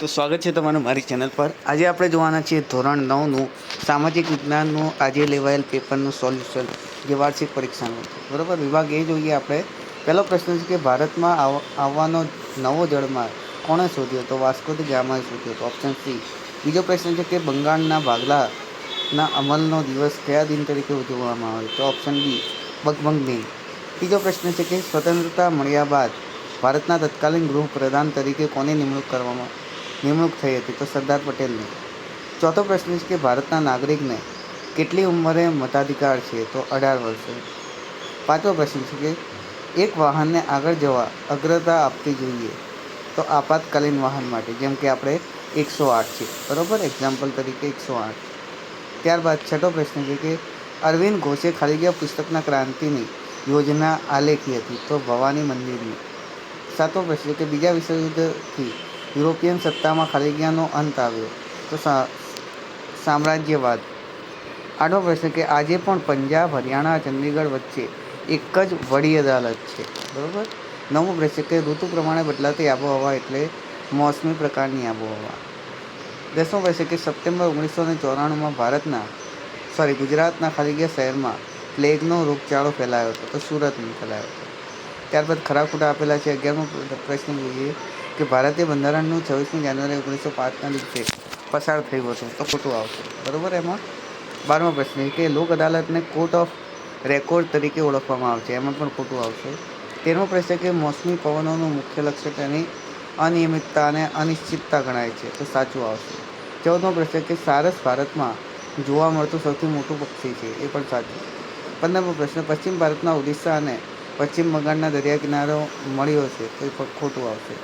સ્વાગત છે તમારું મારી ચેનલ પર। આજે આપણે જોવાના છીએ ધોરણ 9નું સામાજિક વિજ્ઞાનનું આજે લેવાયેલ પેપરનું સોલ્યુશન, જે વાર્ષિક પરીક્ષાનું છે, બરાબર। વિભાગ એ જોઈએ આપણે। પહેલો પ્રશ્ન છે કે ભારતમાં આવવાનો નવો જળમાર્ગ કોણે શોધ્યો? તો વાસ્કો દ ગામાએ શોધ્યો હતો, ઓપ્શન સી। બીજો પ્રશ્ન છે કે બંગાળના ભાગલાના અમલનો દિવસ કયા દિન તરીકે ઉજવવામાં આવે? તો ઓપ્શન બી, બકભંગ દિન। ત્રીજો પ્રશ્ન છે કે સ્વતંત્રતા મળ્યા બાદ ભારતના તત્કાલીન ગૃહપ્રધાન તરીકે કોની નિમણૂક થઈ હતી? તો સરદાર પટેલની। ચોથો પ્રશ્ન છે કે ભારતના નાગરિકને કેટલી ઉંમરે મતાધિકાર છે? તો 18 વર્ષે। પાંચમો પ્રશ્ન છે કે એક વાહનને આગળ જવા અગ્રતા આપવી જોઈએ, તો આપાતકાલીન વાહન માટે, જેમ કે આપણે 108 છે, બરાબર, એક્ઝામ્પલ તરીકે 108। ત્યારબાદ છઠ્ઠો પ્રશ્ન છે કે અરવિંદ ઘોષે ખાલી જગ્યા પુસ્તકના ક્રાંતિની યોજના આલેખી હતી? તો ભવાની મંદિરની। સાતમો પ્રશ્ન કે બીજા વિશ્વયુદ્ધથી યુરોપિયન સત્તામાં ખાલી જગ્યાનો અંત આવ્યો? તો સામ્રાજ્યવાદ। આઠમો પ્રશ્ન કે આજે પણ પંજાબ, હરિયાણા, ચંદીગઢ વચ્ચે એક જ વડી અદાલત છે, બરાબર। નવમો પ્રશ્ન કે ઋતુ પ્રમાણે બદલાતી આબોહવા એટલે મોસમી પ્રકારની આબોહવા। 10મો પ્રશ્ન કે સપ્ટેમ્બર 1994માં ગુજરાતના ખાલી જગ્યા શહેરમાં પ્લેગનો રોગચાળો ફેલાયો હતો? તો સુરતમાં ફેલાયો હતો। ત્યારબાદ ખરા ખોટા આપેલા છે। 11મો પ્રશ્ન જોઈએ કે ભારતીય બંધારણનું 26મી જાન્યુઆરી 1905ના દિવસે પસાર થયું હતું? તો ખોટું આવશે, બરાબર એમાં। 12મો પ્રશ્ન કે લોક અદાલતને કોર્ટ ઓફ રેકોર્ડ તરીકે ઓળખવામાં આવે છે? એમાં પણ ખોટું આવશે। 13મો પ્રશ્ન કે મોસમી પવનોનું મુખ્ય લક્ષણ તેની અનિયમિતતા અને અનિશ્ચિતતા ગણાય છે? તો સાચું આવશે। 14મો પ્રશ્ન કે સારસ ભારતમાં જોવા મળતું સૌથી મોટું પક્ષી છે? એ પણ સાચું। 15મો પ્રશ્ન પશ્ચિમ ભારતના ઓડિશા અને પશ્ચિમ બંગાળના દરિયા કિનારો મળ્યો છે? તો એ ખોટું આવશે।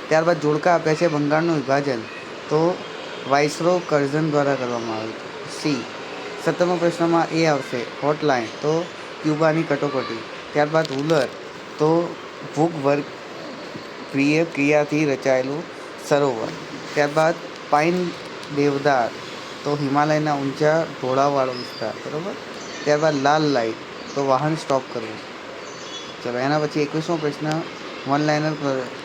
ત્યારબાદ જોડકા આપ્યા છે। બંગાળનું વિભાજન તો વાઇસરોય કર્ઝન દ્વારા કરવામાં આવ્યું હતું, સી। 17મા પ્રશ્નમાં એ આવશે હોટલાઇન, તો ક્યુબાની કટોકટી। ત્યારબાદ હુલર તો ભૂગર્ભીય ક્રિયાથી રચાયેલું સરોવર। ત્યારબાદ પાઇન દેવદાર તો હિમાલયના ઊંચા ઢોળાવવાળો વિસ્તાર, બરાબર। ત્યારબાદ લાલ લાઇટ તો વાહન સ્ટોપ કરવું। ચલો એના પછી 21મો પ્રશ્ન વન લાઇનર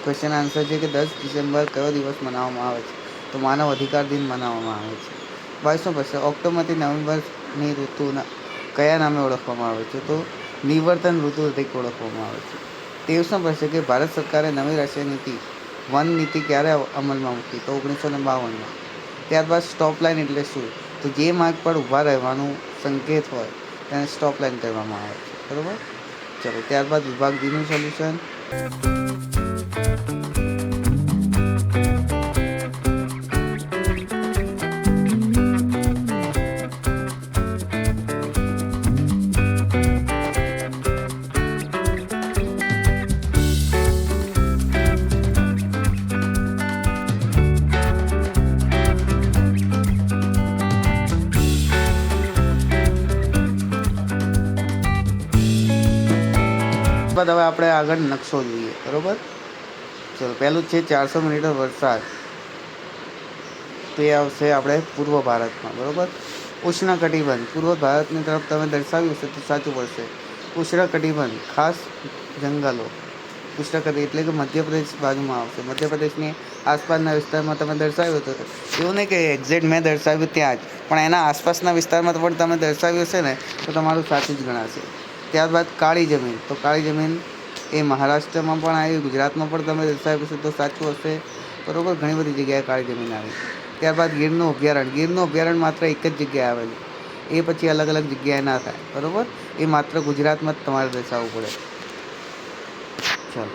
ક્વેશ્ચન આન્સર છે કે 10 ડિસેમ્બર કયો દિવસ મનાવવામાં આવે છે? તો માનવ અધિકાર દિન મનાવવામાં આવે છે। 22મો પ્રશ્ન ઓક્ટોબરથી નવેમ્બરની ઋતુના કયા નામે ઓળખવામાં આવે છે? તો નિવર્તન ઋતુ તરીકે ઓળખવામાં આવે છે। 23મો પ્રશ્ન કે ભારત સરકારે નવી રાષ્ટ્રીય નીતિ વન નીતિ ક્યારે અમલમાં મૂકી? તો 1952માં। ત્યારબાદ સ્ટોપ લાઇન એટલે શું? તો જે માર્ગ પર ઊભા રહેવાનું સંકેત હોય તેને સ્ટોપ લાઇન કહેવામાં આવે છે, બરાબર। ચલો ત્યારબાદ વિભાગ ડીનું સોલ્યુશન। હવે આપણે આગળ નકશો જોઈએ, બરાબર। ચલો પહેલું છે 400 મિલીમીટર વરસાદ, તો એ આવશે આપણે પૂર્વ ભારતમાં, બરાબર। ઉષ્ણકટિબંધ પૂર્વ ભારતની તરફ તમે દર્શાવ્યું હશે તો સાચું પડશે। ઉષ્ણકટિબંધ ખાસ જંગલો, ઉષ્ણકટિબંધ એટલે કે મધ્યપ્રદેશ બાજુમાં આવશે, મધ્યપ્રદેશની આસપાસના વિસ્તારમાં તમે દર્શાવ્યું હતું। એવું નહીં કે એક્ઝેક્ટ મેં દર્શાવ્યું ત્યાં જ, પણ એના આસપાસના વિસ્તારમાં પણ તમે દર્શાવ્યું હશે ને તો તમારું સાચું જ ગણાશે। ત્યારબાદ કાળી જમીન, તો કાળી જમીન એ મહારાષ્ટ્રમાં પણ આવી, ગુજરાતમાં પણ તમે દર્શાવ્યું હશે તો સાચું હશે, બરાબર। ઘણી બધી જગ્યાએ કાળી જમીન આવી। ત્યારબાદ ગીરનું અભયારણ્ય માત્ર એક જ જગ્યાએ આવેલું, એ પછી અલગ અલગ જગ્યાએ ના થાય, બરાબર। એ માત્ર ગુજરાતમાં જ તમારે દર્શાવવું પડે। ચાલો